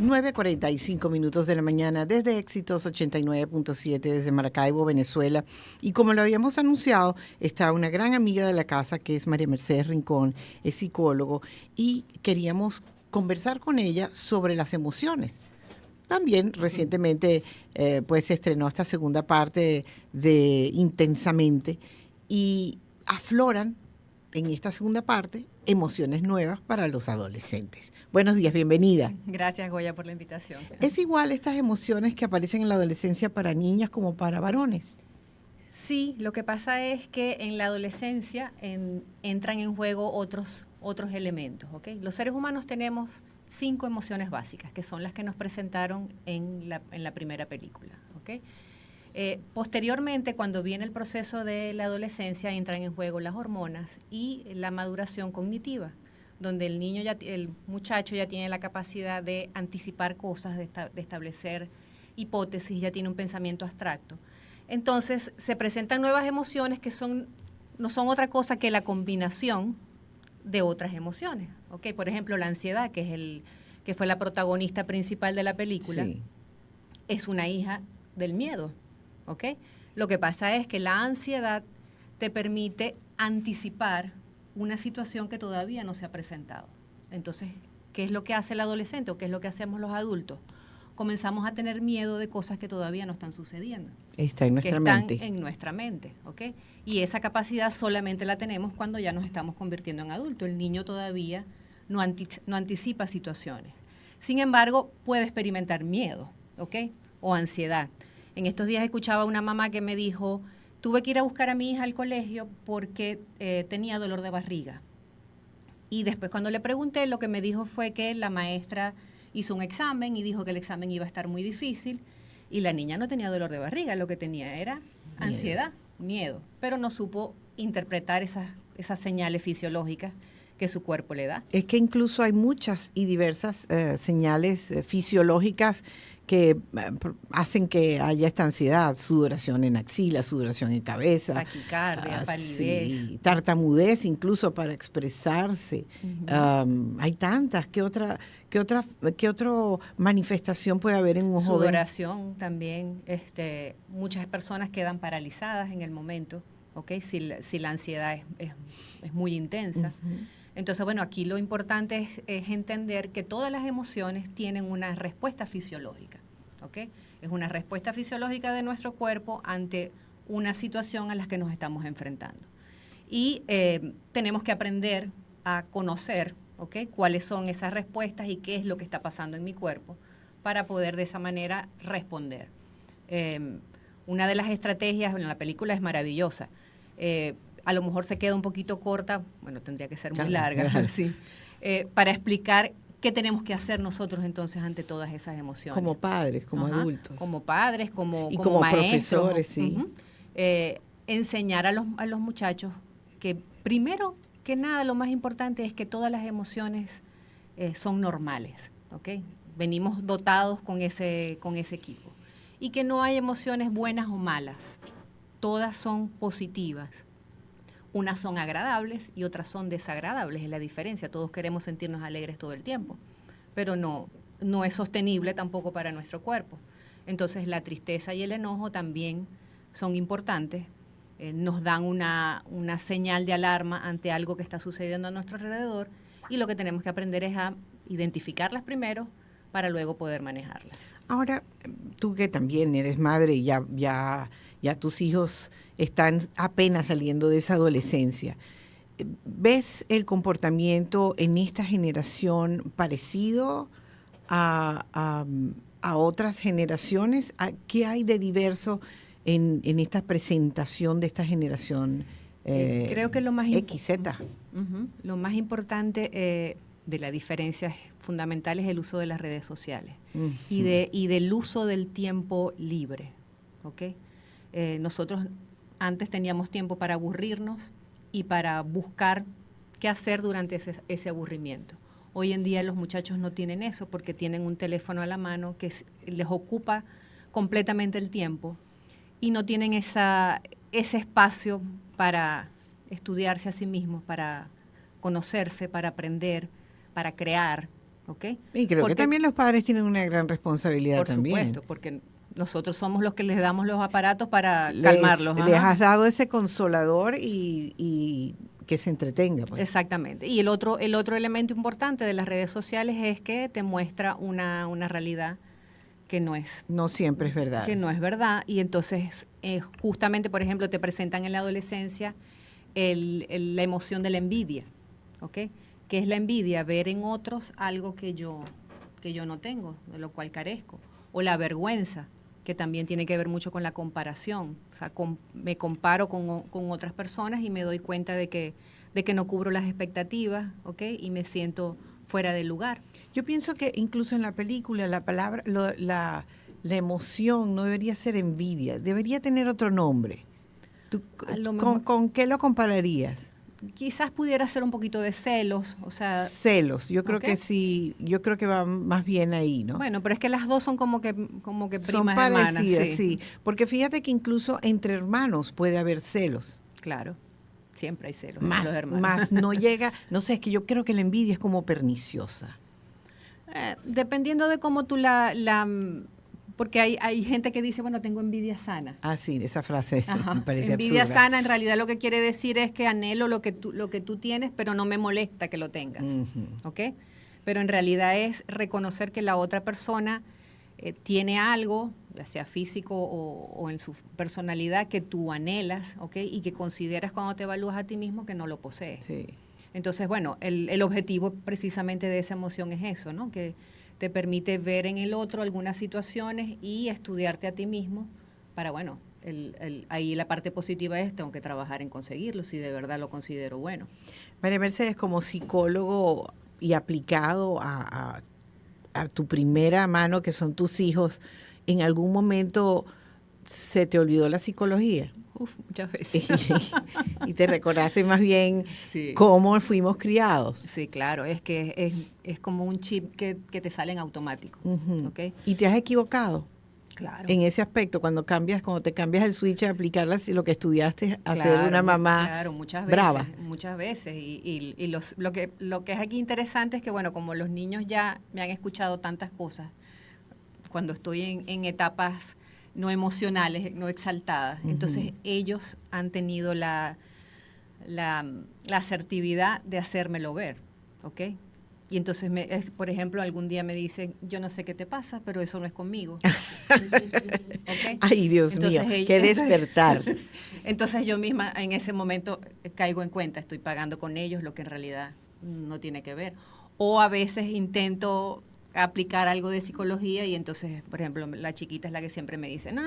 9:45 de la mañana desde Éxitos 89.7 desde Maracaibo, Venezuela. Y como lo habíamos anunciado, está una gran amiga de la casa que es María Mercedes Rincón, es psicólogo, y queríamos conversar con ella sobre las emociones. También recientemente pues se estrenó esta segunda parte de Intensamente y afloran en esta segunda parte emociones nuevas para los adolescentes. Buenos días, bienvenida. Gracias, Goya, por la invitación. ¿Es igual estas emociones que aparecen en la adolescencia para niñas como para varones? Sí, lo que pasa es que en la adolescencia entran en juego otros elementos, ¿ok? Los seres humanos tenemos 5 emociones básicas, que son las que nos presentaron en la primera película, ¿ok? Posteriormente, cuando viene el proceso de la adolescencia, entran en juego las hormonas y la maduración cognitiva, donde el muchacho ya tiene la capacidad de anticipar cosas, de establecer hipótesis, ya tiene un pensamiento abstracto. Entonces, se presentan nuevas emociones que no son otra cosa que la combinación de otras emociones, ¿ok? Por ejemplo, la ansiedad, que fue la protagonista principal de la película, sí, es una hija del miedo, ¿ok? Lo que pasa es que la ansiedad te permite anticipar una situación que todavía no se ha presentado. Entonces, ¿qué es lo que hace el adolescente o qué es lo que hacemos los adultos? Comenzamos a tener miedo de cosas que todavía no están sucediendo. Está en nuestra mente. Están en nuestra mente, ¿ok? Y esa capacidad solamente la tenemos cuando ya nos estamos convirtiendo en adultos. El niño todavía no anticipa situaciones. Sin embargo, puede experimentar miedo, ¿ok? O ansiedad. En estos días escuchaba a una mamá que me dijo, tuve que ir a buscar a mi hija al colegio porque tenía dolor de barriga. Y después cuando le pregunté, lo que me dijo fue que la maestra hizo un examen y dijo que el examen iba a estar muy difícil y la niña no tenía dolor de barriga, lo que tenía era ansiedad, miedo, pero no supo interpretar esas señales fisiológicas que su cuerpo le da. Es que incluso hay muchas y diversas señales fisiológicas que hacen que haya esta ansiedad, sudoración en axila, sudoración en cabeza, taquicardia, palidez, sí, tartamudez incluso para expresarse. Hay tantas. ¿Qué otra manifestación puede haber en un joven? Sudoración también. Muchas personas quedan paralizadas en el momento, ¿ok? Si la ansiedad es muy intensa. Entonces, bueno, aquí lo importante es entender que todas las emociones tienen una respuesta fisiológica, ¿ok? Es una respuesta fisiológica de nuestro cuerpo ante una situación a la que nos estamos enfrentando. Y tenemos que aprender a conocer, ¿ok?, cuáles son esas respuestas y qué es lo que está pasando en mi cuerpo para poder de esa manera responder. Una de las estrategias, bueno, la película es maravillosa, a lo mejor se queda un poquito corta, bueno, tendría que ser muy larga, sí, para explicar qué tenemos que hacer nosotros entonces ante todas esas emociones. Como padres, como adultos. Como padres, como maestros, profesores, sí. Enseñar a los muchachos que primero que nada lo más importante es que todas las emociones son normales, ¿ok? Venimos dotados con ese equipo. Y que no hay emociones buenas o malas, todas son positivas. Unas son agradables y otras son desagradables, es la diferencia. Todos queremos sentirnos alegres todo el tiempo, pero no es sostenible tampoco para nuestro cuerpo. Entonces la tristeza y el enojo también son importantes, nos dan una señal de alarma ante algo que está sucediendo a nuestro alrededor y lo que tenemos que aprender es a identificarlas primero para luego poder manejarlas. Ahora, tú que también eres madre y ya tus hijos están apenas saliendo de esa adolescencia, ¿ves el comportamiento en esta generación parecido a otras generaciones? ¿Qué hay de diverso en esta presentación de esta generación creo que lo más XZ? Lo más importante de la diferencia fundamental es el uso de las redes sociales y del uso del tiempo libre, ¿ok? Nosotros antes teníamos tiempo para aburrirnos y para buscar qué hacer durante ese aburrimiento. Hoy en día los muchachos no tienen eso porque tienen un teléfono a la mano que les ocupa completamente el tiempo y no tienen ese espacio para estudiarse a sí mismos, para conocerse, para aprender, para crear, ¿ok? Y creo que también los padres tienen una gran responsabilidad por también. Por supuesto, porque nosotros somos los que les damos los aparatos para Les, calmarlos. les has dado ese consolador y que se entretenga. Pues. Exactamente. Y el otro elemento importante de las redes sociales es que te muestra una realidad que no siempre es verdad. Que no es verdad. Y entonces, justamente, por ejemplo, te presentan en la adolescencia la emoción de la envidia, ¿ok? ¿Qué es la envidia? Ver en otros algo que yo no tengo, de lo cual carezco. O la vergüenza, que también tiene que ver mucho con la comparación. O sea, me comparo con otras personas y me doy cuenta de que no cubro las expectativas, ¿ok? Y me siento fuera del lugar. Yo pienso que incluso en la película la palabra, la emoción no debería ser envidia, debería tener otro nombre. ¿Tú, ¿Con qué lo compararías? Quizás pudiera ser un poquito de celos, o sea... Celos, yo creo que sí, yo creo que va más bien ahí, ¿no? Bueno, pero es que las dos son como que primas son parecidas, hermanas. Sí, porque fíjate que incluso entre hermanos puede haber celos. Claro, siempre hay celos entre los hermanos. Más no llega, no sé, es que yo creo que la envidia es como perniciosa. Dependiendo de cómo tú porque hay gente que dice, bueno, tengo envidia sana. Ah, sí, esa frase me parece envidia absurda. sana en realidad lo que quiere decir es que anhelo lo que tú tienes, pero no me molesta que lo tengas, ¿ok? Pero en realidad es reconocer que la otra persona tiene algo, ya sea físico o en su personalidad, que tú anhelas, ¿ok? Y que consideras cuando te evalúas a ti mismo que no lo posees. Sí. Entonces, bueno, el objetivo precisamente de esa emoción es eso, ¿no? Que te permite ver en el otro algunas situaciones y estudiarte a ti mismo para, bueno, ahí la parte positiva es tengo que trabajar en conseguirlo si de verdad lo considero bueno. María Mercedes, como psicólogo y aplicado a tu primera mano, que son tus hijos, ¿en algún momento se te olvidó la psicología? Muchas veces. Y te recordaste más bien sí. cómo fuimos criados. Sí, claro, es que es como un chip que te sale en automático. ¿Okay? ¿Y te has equivocado? Claro. En ese aspecto, cuando te cambias el switch a aplicar lo que estudiaste, a ser una mamá claro, muchas veces, brava. Muchas veces. Y lo que es aquí interesante es que, bueno, como los niños ya me han escuchado tantas cosas, cuando estoy en etapas no emocionales, no exaltadas, entonces ellos han tenido la asertividad de hacérmelo ver, ¿ok? Y entonces, por ejemplo, algún día me dicen, yo no sé qué te pasa, pero eso no es conmigo. ¿Okay? Ay, Dios mío, qué despertar. Entonces yo misma en ese momento caigo en cuenta, estoy pagando con ellos lo que en realidad no tiene que ver. O a veces intento aplicar algo de psicología y entonces, por ejemplo, la chiquita es la que siempre me dice, no,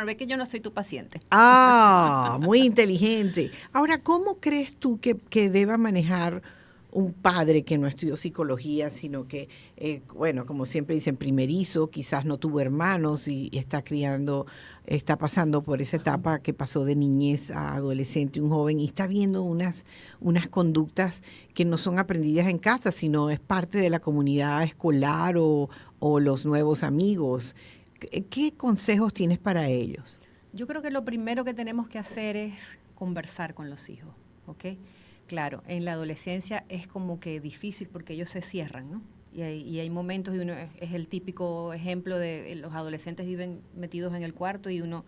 ve que yo no soy tu paciente. Ah, muy inteligente. Ahora, ¿cómo crees tú que deba manejar un padre que no estudió psicología, sino que, bueno, como siempre dicen, primerizo, quizás no tuvo hermanos y está pasando por esa etapa que pasó de niñez a adolescente, un joven, y está viendo unas conductas que no son aprendidas en casa, sino es parte de la comunidad escolar o los nuevos amigos? ¿Qué consejos tienes para ellos? Yo creo que lo primero que tenemos que hacer es conversar con los hijos, ¿ok? Claro, en la adolescencia es como que difícil porque ellos se cierran, ¿no? Y hay momentos, y uno es el típico ejemplo de los adolescentes viven metidos en el cuarto y uno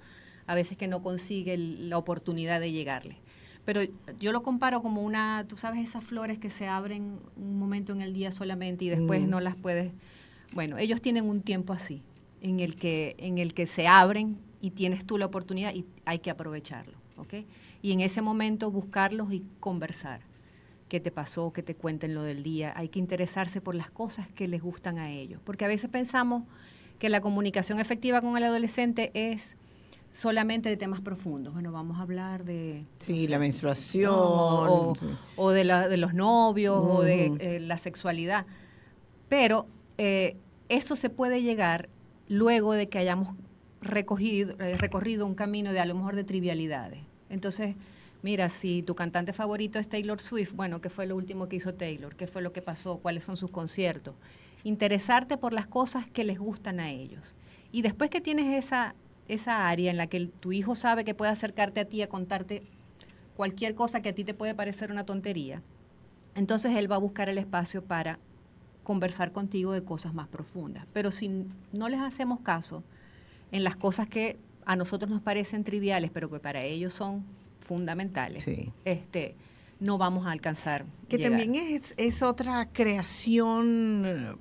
a veces que no consigue la oportunidad de llegarle. Pero yo lo comparo como tú sabes, esas flores que se abren un momento en el día solamente y después no las puedes... Bueno, ellos tienen un tiempo así, en el que se abren y tienes tú la oportunidad y hay que aprovecharlo, ¿ok? Y en ese momento buscarlos y conversar. ¿Qué te pasó? Que te cuenten lo del día. Hay que interesarse por las cosas que les gustan a ellos. Porque a veces pensamos que la comunicación efectiva con el adolescente es solamente de temas profundos. Bueno, vamos a hablar de... Sí, no sé, la menstruación. O de los novios, o de la sexualidad. Pero eso se puede llegar luego de que hayamos recorrido un camino de a lo mejor de trivialidades. Entonces, mira, si tu cantante favorito es Taylor Swift, bueno, ¿qué fue lo último que hizo Taylor? ¿Qué fue lo que pasó? ¿Cuáles son sus conciertos? Interesarte por las cosas que les gustan a ellos. Y después que tienes esa área en la que tu hijo sabe que puede acercarte a ti a contarte cualquier cosa que a ti te puede parecer una tontería, entonces él va a buscar el espacio para conversar contigo de cosas más profundas. Pero si no les hacemos caso en las cosas que a nosotros nos parecen triviales, pero que para ellos son fundamentales, Sí. No vamos a alcanzar. Que llegar. también es otra creación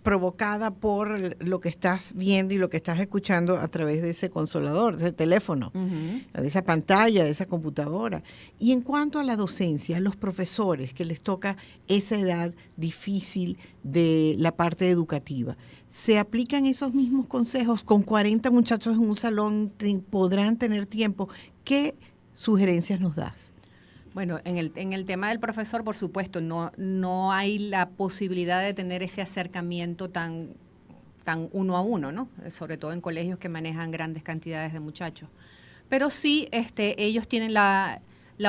provocada por lo que estás viendo y lo que estás escuchando a través de ese consolador, de ese teléfono, de esa pantalla, de esa computadora. Y en cuanto a la docencia, a los profesores que les toca esa edad difícil de la parte educativa, ¿se aplican esos mismos consejos? Con 40 muchachos en un salón, ¿podrán tener tiempo? ¿Qué sugerencias nos das? Bueno, en el tema del profesor, por supuesto, no hay la posibilidad de tener ese acercamiento tan uno a uno, ¿no? Sobre todo en colegios que manejan grandes cantidades de muchachos. Pero sí, ellos tienen la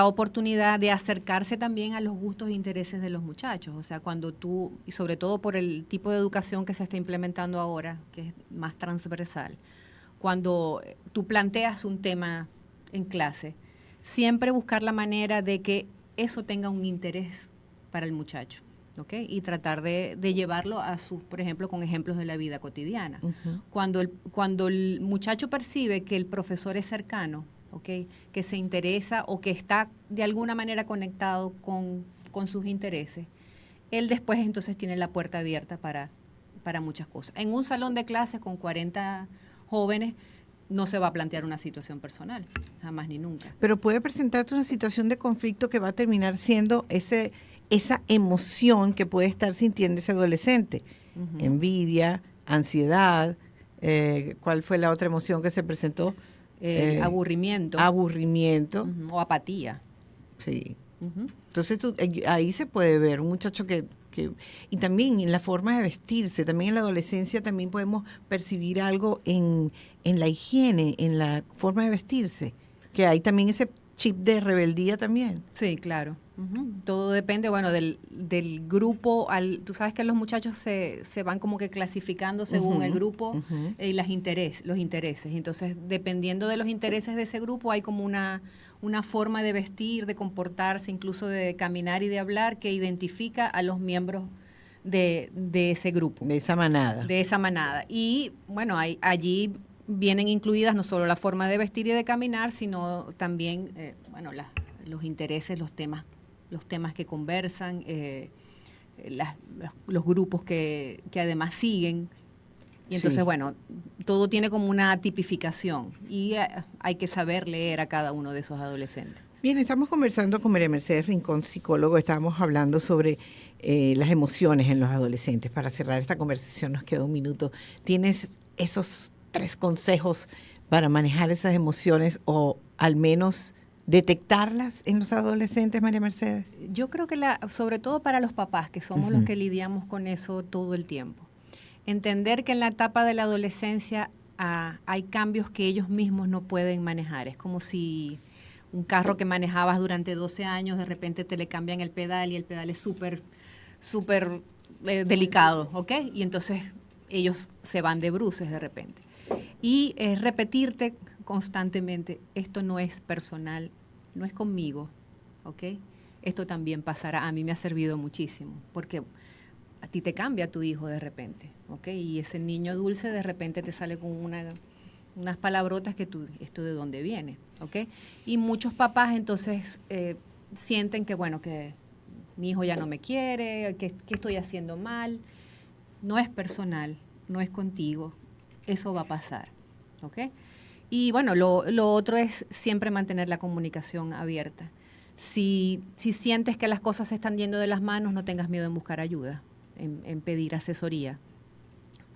oportunidad de acercarse también a los gustos e intereses de los muchachos. O sea, cuando tú, y sobre todo por el tipo de educación que se está implementando ahora, que es más transversal, cuando tú planteas un tema en clase, siempre buscar la manera de que eso tenga un interés para el muchacho, ¿ok? Y tratar de llevarlo a sus, por ejemplo, con ejemplos de la vida cotidiana. Uh-huh. Cuando el muchacho percibe que el profesor es cercano, ¿ok? Que se interesa o que está de alguna manera conectado con sus intereses, él después entonces tiene la puerta abierta para muchas cosas. En un salón de clases con 40 jóvenes, no se va a plantear una situación personal, jamás ni nunca. Pero puede presentarte una situación de conflicto que va a terminar siendo esa emoción que puede estar sintiendo ese adolescente. Uh-huh. Envidia, ansiedad, ¿cuál fue la otra emoción que se presentó? Aburrimiento. Aburrimiento. Uh-huh. O apatía. Sí. Uh-huh. Entonces ahí se puede ver un muchacho que y también en la forma de vestirse, también en la adolescencia también podemos percibir algo en la higiene, en la forma de vestirse, que hay también ese chip de rebeldía también. Sí, claro. Uh-huh. Todo depende, bueno, del grupo. Tú sabes que los muchachos se van como que clasificando según uh-huh. el grupo uh-huh. y los intereses. Entonces, dependiendo de los intereses de ese grupo, hay como una forma de vestir, de comportarse, incluso de caminar y de hablar que identifica a los miembros de ese grupo. De esa manada. De esa manada. Y bueno, allí vienen incluidas no solo la forma de vestir y de caminar, sino también los intereses, los temas que conversan, los grupos que además siguen. Y entonces, sí. Bueno, todo tiene como una tipificación y hay que saber leer a cada uno de esos adolescentes. Bien, estamos conversando con María Mercedes Rincón, psicólogo. Estábamos hablando sobre las emociones en los adolescentes. Para cerrar esta conversación nos queda un minuto. ¿Tienes esos 3 consejos para manejar esas emociones o al menos detectarlas en los adolescentes, María Mercedes? Yo creo que sobre todo para los papás, que somos uh-huh. los que lidiamos con eso todo el tiempo. Entender que en la etapa de la adolescencia hay cambios que ellos mismos no pueden manejar. Es como si un carro que manejabas durante 12 años, de repente te le cambian el pedal y el pedal es súper delicado, ¿ok? Y entonces ellos se van de bruces de repente. Y repetirte constantemente, esto no es personal, no es conmigo, ¿ok? Esto también pasará. A mí me ha servido muchísimo, porque a ti te cambia tu hijo de repente, ¿ok? Y ese niño dulce de repente te sale con unas palabrotas que ¿esto de dónde viene? ¿Ok? Y muchos papás entonces sienten que, bueno, que mi hijo ya no me quiere, que estoy haciendo mal. No es personal, no es contigo, eso va a pasar, ¿ok? Y bueno, lo otro es siempre mantener la comunicación abierta. Si sientes que las cosas se están yendo de las manos, no tengas miedo en buscar ayuda, en pedir asesoría.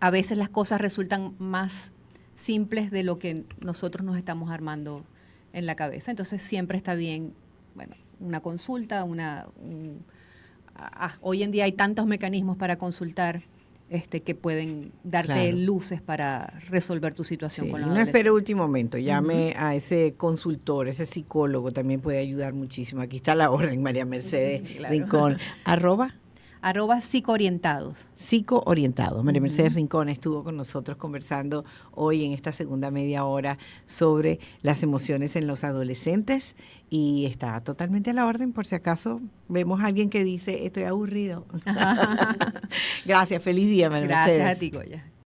A veces las cosas resultan más simples de lo que nosotros nos estamos armando en la cabeza. Entonces siempre está bien, bueno, una consulta, hoy en día hay tantos mecanismos para consultar que pueden darte claro. luces para resolver tu situación, sí, con los adolescentes. No espere último momento, llame uh-huh. a ese consultor, ese psicólogo, también puede ayudar muchísimo. Aquí está la orden, María Mercedes claro. Rincón. @psicoorientados. Psicoorientados. María Mercedes Rincón estuvo con nosotros conversando hoy en esta segunda media hora sobre las emociones en los adolescentes y está totalmente a la orden por si acaso vemos a alguien que dice estoy aburrido. Gracias, feliz día, María Mercedes. Gracias a ti, Goya.